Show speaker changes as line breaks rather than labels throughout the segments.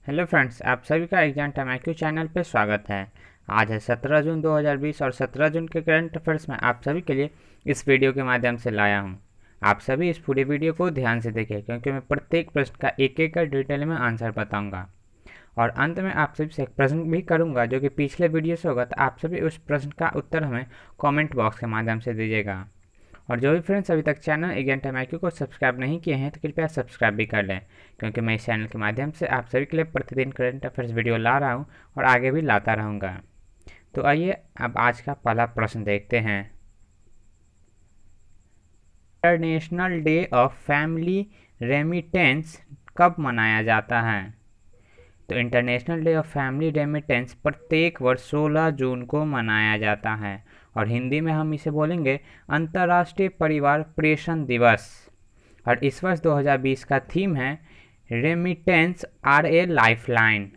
Hello friends, आप सभी का एग्जाम टाइम IQ चैनल पे स्वागत है। आज है 17 जून 2020 और 17 जून के करंट अफेयर्स में आप सभी के लिए इस वीडियो के माध्यम से लाया हूँ। आप सभी इस पूरे वीडियो को ध्यान से देखें क्योंकि मैं प्रत्येक प्रश्न का एक एक का डिटेल में आंसर बताऊँगा और अंत में आप सभी से एक प्रश्न भी करूँगा जो कि पिछले वीडियो से होगा, तो आप सभी उस प्रश्न का उत्तर हमें कॉमेंट बॉक्स के माध्यम से दीजिएगा। और जो भी फ्रेंड्स अभी तक चैनल एग्जाम टाइम IQ को सब्सक्राइब नहीं किए हैं तो कृपया सब्सक्राइब भी कर लें, क्योंकि मैं इस चैनल के माध्यम से आप सभी के लिए प्रतिदिन करंट अफेयर्स वीडियो ला रहा हूँ और आगे भी लाता रहूँगा। तो आइए अब आज का पहला प्रश्न देखते हैं। International day of family remittance कब मनाया जाता है? तो international day of family remittance प्रत्येक वर्ष 16 जून को मनाया जाता है और हिंदी में हम इसे बोलेंगे अंतर्राष्ट्रीय परिवार प्रेषण दिवस। और इस वर्ष 2020 का थीम है रेमिटेंस आर ए लाइफलाइन।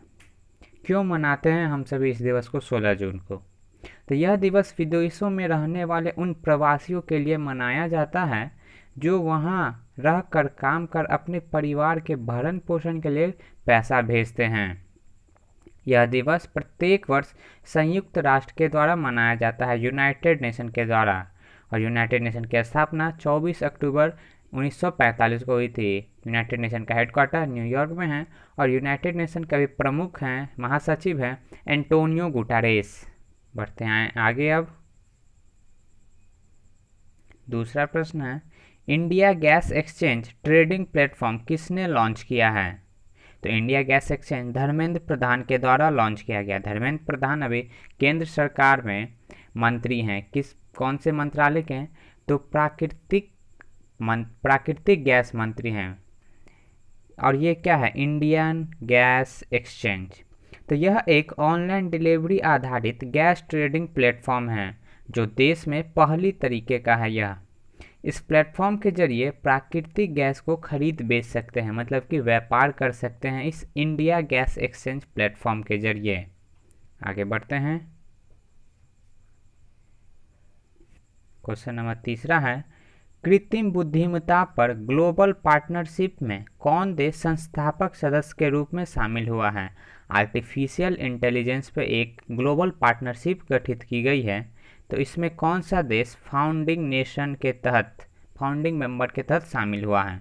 क्यों मनाते हैं हम सभी इस दिवस को 16 जून को? तो यह दिवस विदेशों में रहने वाले उन प्रवासियों के लिए मनाया जाता है जो वहां रहकर काम कर अपने परिवार के भरण पोषण के लिए पैसा भेजते हैं। यह दिवस प्रत्येक वर्ष संयुक्त राष्ट्र के द्वारा मनाया जाता है, यूनाइटेड नेशन के द्वारा। और यूनाइटेड नेशन की स्थापना 24 अक्टूबर 1945 को हुई थी। यूनाइटेड नेशन का हेडक्वार्टर न्यूयॉर्क में है और यूनाइटेड नेशन का भी प्रमुख हैं, महासचिव हैं एंटोनियो गुटारेस। बढ़ते हैं आगे। अब दूसरा प्रश्न है, India gas exchange trading platform किसने लॉन्च किया है? तो India gas exchange Dharmendra Pradhan के द्वारा लॉन्च किया गया। धर्मेंद्र प्रधान अभी केंद्र सरकार में मंत्री हैं। कौन से मंत्रालय के हैं? तो प्राकृतिक गैस मंत्री हैं। और ये क्या है? Indian gas exchange. तो यह एक ऑनलाइन डिलीवरी आधारित गैस ट्रेडिंग प्लेटफॉर्म है जो देश में पहली तरीके का है। यह इस प्लेटफॉर्म के जरिए प्राकृतिक गैस को खरीद बेच सकते हैं, मतलब कि व्यापार कर सकते हैं इस इंडिया गैस एक्सचेंज प्लेटफॉर्म के जरिए। आगे बढ़ते हैं। क्वेश्चन नंबर तीसरा है, कृत्रिम बुद्धिमत्ता पर ग्लोबल पार्टनरशिप में कौन देश संस्थापक सदस्य के रूप में शामिल हुआ है? आर्टिफिशियल इंटेलिजेंस पर एक ग्लोबल पार्टनरशिप गठित की गई है, तो इसमें कौन सा देश फाउंडिंग मेंबर के तहत शामिल हुआ है?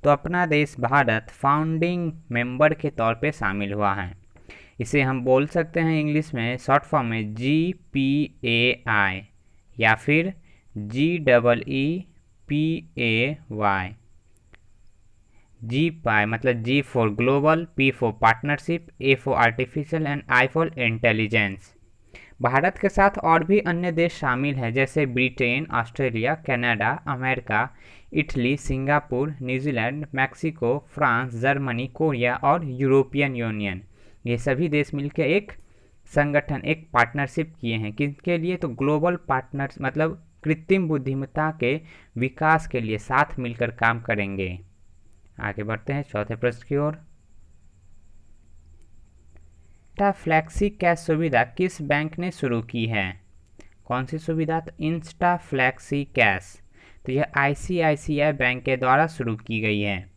तो अपना देश भारत फाउंडिंग मेंबर के तौर पे शामिल हुआ है। इसे हम बोल सकते हैं इंग्लिश में शॉर्ट फॉर्म में GPAI या फिर GEEPAY। GPAI मतलब G for global, P for partnership, A for artificial and I for intelligence. Bharat के साथ और भी अन्य देश शामिल हैं जैसे Britain, Australia, Canada, America, Italy, Singapore, New Zealand, Mexico, France, Germany, Korea और यूरोपियन यूनियन। ये सभी देश मिलकर एक संगठन, एक पार्टनरशिप किए हैं। किसके लिए? तो ग्लोबल पार्टनर्स मतलब कृत्रिम बुद्धिमत्ता के विकास के लिए साथ मिलकर काम करेंगे। आगे बढ़ते हैं चौथे प्रश्न की ओर। इंस्टा फ्लैक्सी कैश सुविधा किस बैंक ने शुरू की है? कौन सी सुविधा? तो इंस्टा फ्लैक्सी कैश। तो यह ICICI बैंक के द्वारा शुरू की गई है।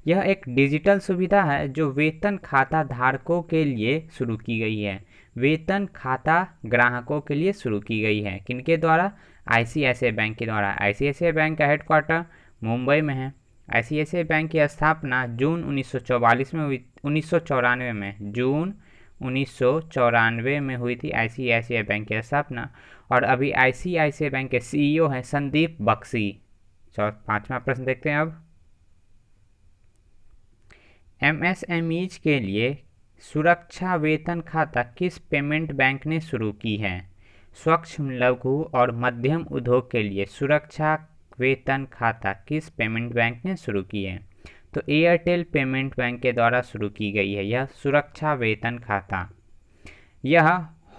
यह एक डिजिटल सुविधा है जो वेतन खाता धारकों के लिए शुरू की गई है। वेतन खाता ग्राहकों के लिए शुरू की गई है। किनके द्वारा? ICICI बैंक के द्वारा। ICICI बैंक का हेडक्वार्टर मुंबई में है। ICICI बैंक की स्थापना जून 1994 में हुई। 1994 में जून 1994 में हुई थी ICICI बैंक की स्थापना। और अभी ICICI बैंक के CEO हैं संदीप बख्शी। पांचवा प्रश्न देखते हैं अब। MSMEs के लिए सुरक्षा वेतन खाता किस पेमेंट बैंक ने शुरू की है? सूक्ष्म, लघु और मध्यम उद्योग के लिए सुरक्षा वेतन खाता किस पेमेंट बैंक ने शुरू की है? तो एयरटेल पेमेंट बैंक के द्वारा शुरू की गई है यह सुरक्षा वेतन खाता। यह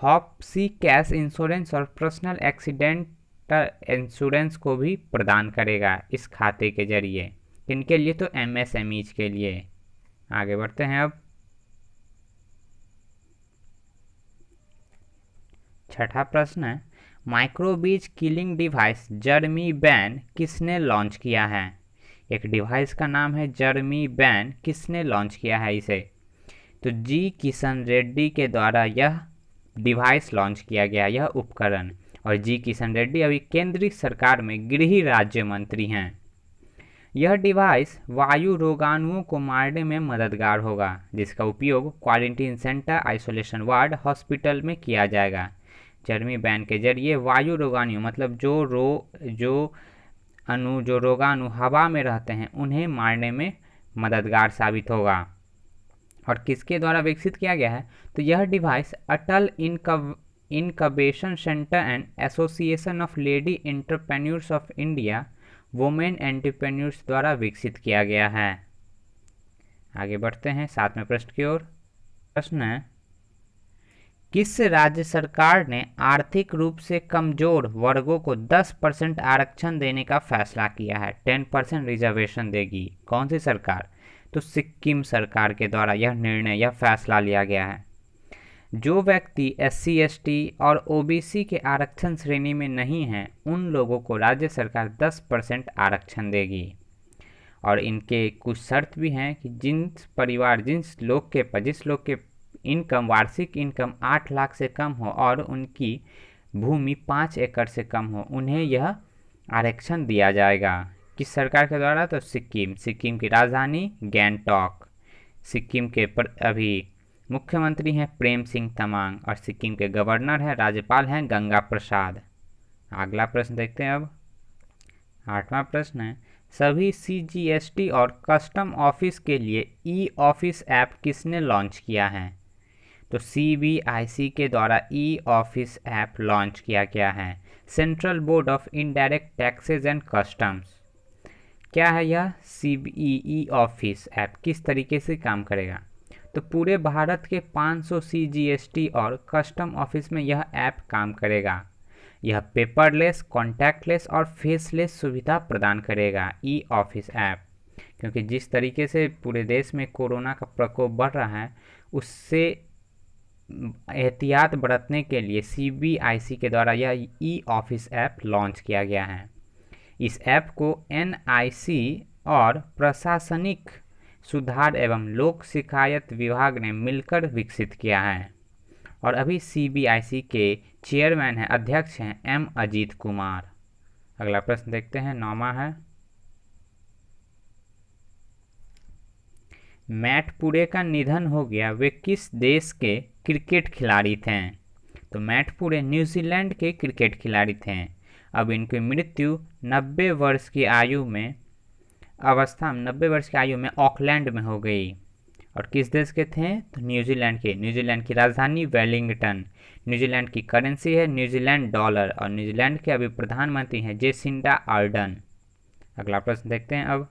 हॉप्सी कैश इंश्योरेंस और पर्सनल एक्सीडेंट इंश्योरेंस को भी प्रदान करेगा इस खाते के जरिए। इनके लिए तो MSMEs के लिए। आगे बढ़ते हैं अब। छठा प्रश्न है, माइक्रोबीज किलिंग डिवाइस जर्मी बैन किसने लॉन्च किया है? एक डिवाइस का नाम है जर्मी बैन, किसने लॉन्च किया है इसे? तो जी किशन रेड्डी के द्वारा यह डिवाइस लॉन्च किया गया, यह उपकरण। और जी किशन रेड्डी अभी केंद्रीय सरकार में गृह राज्य मंत्री हैं। यह डिवाइस वायु रोगाणुओं को मारने में मददगार होगा, जिसका उपयोग quarantine centre, isolation ward, hospital में किया जाएगा। जर्मी बैन के जरिए वायु रोगाणु मतलब जो रोगाणु हवा में रहते हैं उन्हें मारने में मददगार साबित होगा। और किसके द्वारा विकसित किया गया है? तो यह device Atal incubation centre and association of lady entrepreneurs of India women entrepreneurs द्वारा विकसित किया गया है। आगे बढ़ते हैं 7वें प्रश्न की ओर। प्रश्न है, किस राज्य सरकार ने आर्थिक रूप से कमजोर वर्गों को 10% आरक्षण देने का फैसला किया है? 10% रिजर्वेशन देगी। कौन सी सरकार? तो सिक्किम सरकार के द्वारा यह फैसला लिया गया है। जो व्यक्ति SC ST और OBC के आरक्षण श्रेणी में नहीं हैं उन लोगों को राज्य सरकार 10% आरक्षण देगी। और इनके कुछ शर्त भी हैं कि जिस लोग के इनकम वार्षिक इनकम 8 लाख से कम हो और उनकी भूमि 5 एकड़ से कम हो, उन्हें यह आरक्षण दिया जाएगा। किस सरकार के द्वारा? तो सिक्किम की राजधानी गैंगटॉक। सिक्किम के अभी मुख्यमंत्री हैं प्रेम सिंह तमांग और सिक्किम के गवर्नर हैं, राज्यपाल हैं गंगा प्रसाद। अगला प्रश्न देखते हैं अब। 8वां प्रश्न है, सभी CGST और कस्टम ऑफिस के लिए ई ऑफिस ऐप किसने लॉन्च किया है? तो CBIC के द्वारा ई ऑफिस ऐप लॉन्च किया गया है। Central board of indirect taxes and customs. क्या है यह CBE ऑफिस ऐप? किस तरीके से काम करेगा? तो पूरे भारत के 500 CGST और कस्टम ऑफिस में यह ऐप काम करेगा। यह पेपरलेस, कॉन्टैक्टलेस और फेसलेस सुविधा प्रदान करेगा ई ऑफिस ऐप। क्योंकि जिस तरीके से पूरे देश में कोरोना का प्रकोप बढ़ रहा है उससे एहतियात बरतने के लिए CBIC के द्वारा यह ई ऑफिस ऐप लॉन्च किया गया है। इस ऐप को NIC और प्रशासनिक सुधार एवं लोक शिकायत विभाग ने मिलकर विकसित किया है। और अभी CBIC के चेयरमैन हैं, अध्यक्ष हैं M अजीत कुमार। अगला प्रश्न देखते हैं 9वां है, मैट पुरे का निधन हो गया, वे किस देश के क्रिकेट खिलाड़ी थे? तो मैट पुरे न्यूजीलैंड के क्रिकेट खिलाड़ी थे। अब इनकी मृत्यु 90 वर्ष की आयु में ऑकलैंड में हो गई। और किस देश के थे? तो न्यूजीलैंड के। न्यूजीलैंड की राजधानी वेलिंगटन। न्यूजीलैंड की करेंसी है न्यूजीलैंड डॉलर और न्यूजीलैंड के अभी प्रधानमंत्री हैं जेसिंडा आर्डन। अगला प्रश्न देखते हैं अब।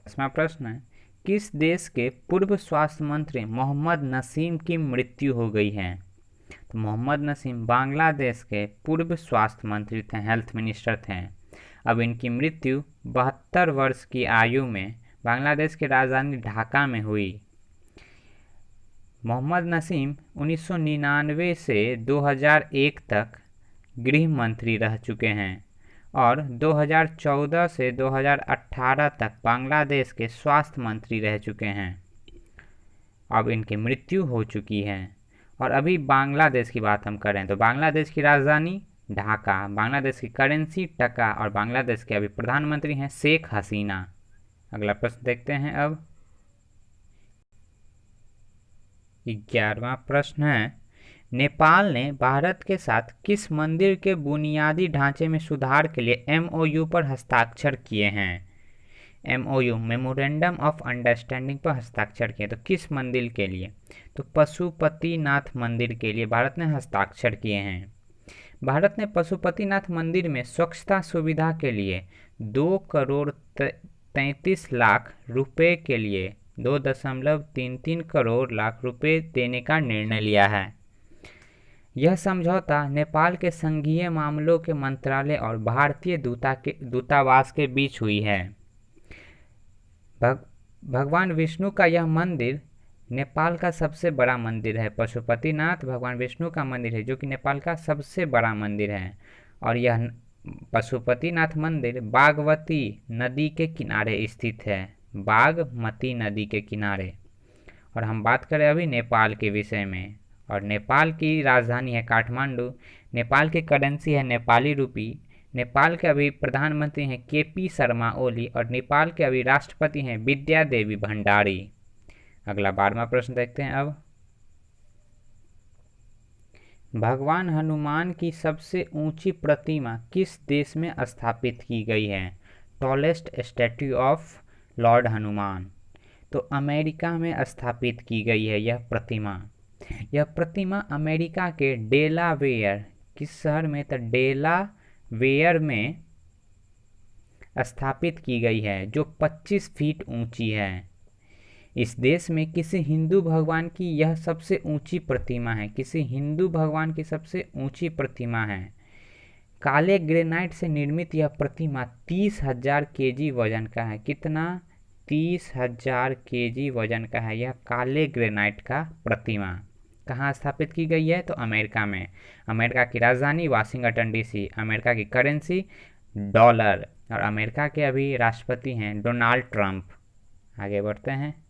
10वां प्रश्न है, किस देश के पूर्व स्वास्थ्य मंत्री मोहम्मद नसीम की मृत्यु हो गई है? तो मोहम्मद नसीम बांग्लादेश के पूर्व स्वास्थ्य मंत्री थे, हेल्थ मिनिस्टर थे। अब इनकी मृत्यु 72 वर्ष की आयु में बांग्लादेश की राजधानी ढाका में हुई। मोहम्मद नसीम 1999 से 2001 तक गृह मंत्री रह चुके हैं और 2014 से 2018 तक बांग्लादेश के स्वास्थ्य मंत्री रह चुके हैं। अब इनकी मृत्यु हो चुकी है। और अभी बांग्लादेश की बात हम करें तो बांग्लादेश की राजधानी ढाका, बांग्लादेश की करेंसी टका और बांग्लादेश के अभी प्रधानमंत्री हैं शेख हसीना। अगला प्रश्न देखते हैं अब। 11वां प्रश्न है, नेपाल ने भारत के साथ किस मंदिर के बुनियादी ढांचे में सुधार के लिए MOU पर हस्ताक्षर किए हैं? MOU मेमोरेंडम ऑफ अंडरस्टैंडिंग पर हस्ताक्षर किए। तो किस मंदिर के लिए? तो पशुपतिनाथ मंदिर के लिए भारत ने हस्ताक्षर किए हैं। भारत ने पशुपतिनाथ मंदिर में स्वच्छता सुविधा के लिए 2 करोड़ 33 लाख रुपए के लिए 2.33 करोड़ लाख रुपए देने का निर्णय लिया है। यह समझौता नेपाल के संघीय मामलों के मंत्रालय और भारतीय दूतावास के बीच हुई है। भगवान विष्णु का यह मंदिर नेपाल का सबसे बड़ा मंदिर है। पशुपतिनाथ भगवान विष्णु का मंदिर है जो कि नेपाल का सबसे बड़ा मंदिर है। और यह पशुपतिनाथ मंदिर बागमती नदी के किनारे स्थित है। बागमती नदी के किनारे। और हम बात करें अभी नेपाल के विषय में, और नेपाल की राजधानी है काठमांडू। नेपाल की करेंसी है नेपाली रूपी। नेपाल के अभी प्रधानमंत्री हैं केपी शर्मा ओली, और नेपाल के अभी राष्ट्रपति हैं विद्या देवी भंडारी। अगला 12वां प्रश्न देखते हैं अब। भगवान हनुमान की सबसे ऊंची प्रतिमा किस देश में स्थापित की गई है? Tallest statute of Lord Hanuman. तो अमेरिका में स्थापित की गई है यह प्रतिमा। यह प्रतिमा अमेरिका के डेलावेयर, किस शहर में? तो डेलावेयर में स्थापित की गई है, जो 25 फीट ऊंची है। इस देश में किसी हिंदू भगवान की यह सबसे ऊंची प्रतिमा है। किसी हिंदू भगवान की सबसे ऊंची प्रतिमा है। काले ग्रेनाइट से निर्मित यह प्रतिमा 30,000 केजी वजन का है। कितना? 30,000 केजी वजन का है यह काले ग्रेनाइट का प्रतिमा। कहाँ स्थापित की गई है? तो अमेरिका में। अमेरिका की राजधानी वाशिंगटन डीसी। अमेरिका की करेंसी डॉलर, और अमेरिका के अभी राष्ट्रपति हैं डोनाल्ड ट्रंप। आगे बढ़ते हैं।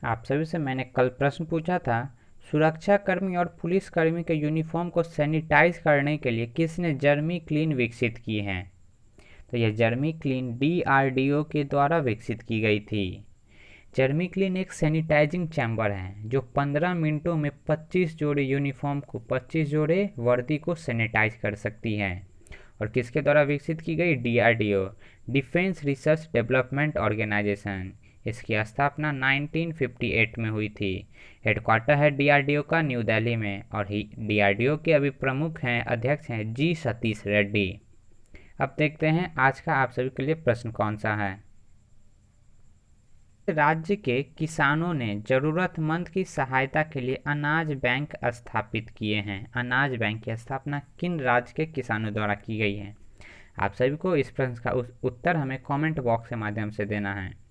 आप सभी से मैंने कल प्रश्न पूछा था, सुरक्षाकर्मी और पुलिसकर्मी के यूनिफॉर्म को सैनिटाइज करने के लिए किसने जर्मी क्लीन विकसित की है? तो यह जर्मी क्लीन DRDO के द्वारा विकसित की गई थी। जर्मी क्लीन एक सैनिटाइजिंग चैम्बर है जो 15 मिनटों में 25 जोड़े यूनिफॉर्म को, 25 जोड़े वर्दी को सैनिटाइज कर सकती है। और किसके द्वारा विकसित की गई? DRDO, defence research development organisation. इसकी स्थापना 1958 में हुई थी। हेडक्वार्टर है DRDO का न्यू दिल्ली में, और DRDO के अभी प्रमुख हैं, अध्यक्ष हैं G सतीश रेड्डी। अब देखते हैं आज का आप सभी के लिए प्रश्न कौन सा है। राज्य के किसानों ने जरूरतमंद की सहायता के लिए अनाज बैंक स्थापित किए हैं। अनाज बैंक की स्थापना किन राज्य के किसानों द्वारा की गई है? आप सभी को इस प्रश्न का उत्तर हमें कमेंट बॉक्स के माध्यम से देना है।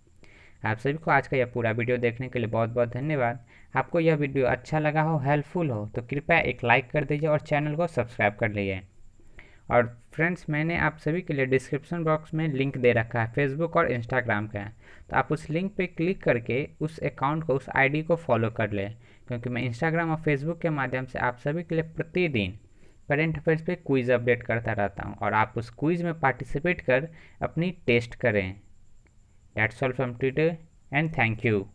आप सभी को आज का यह पूरा वीडियो देखने के लिए बहुत बहुत धन्यवाद। आपको यह वीडियो अच्छा लगा हो, हेल्पफुल हो, तो कृपया एक लाइक कर दीजिए और चैनल को सब्सक्राइब कर लीजिए। और फ्रेंड्स, मैंने आप सभी के लिए डिस्क्रिप्शन बॉक्स में लिंक दे रखा है फेसबुक और इंस्टाग्राम का, तो आप उस लिंक पे क्लिक करके उस अकाउंट को, उस आईडी को फॉलो कर लें, क्योंकि मैं इंस्टाग्राम और फेसबुक के माध्यम से आप सभी के लिए प्रतिदिन करंट अफेयर्स पे क्विज़ अपडेट करता रहता हूँ, और आप उस क्विज़ में पार्टिसिपेट कर अपनी टेस्ट करें। That's all from today and thank you.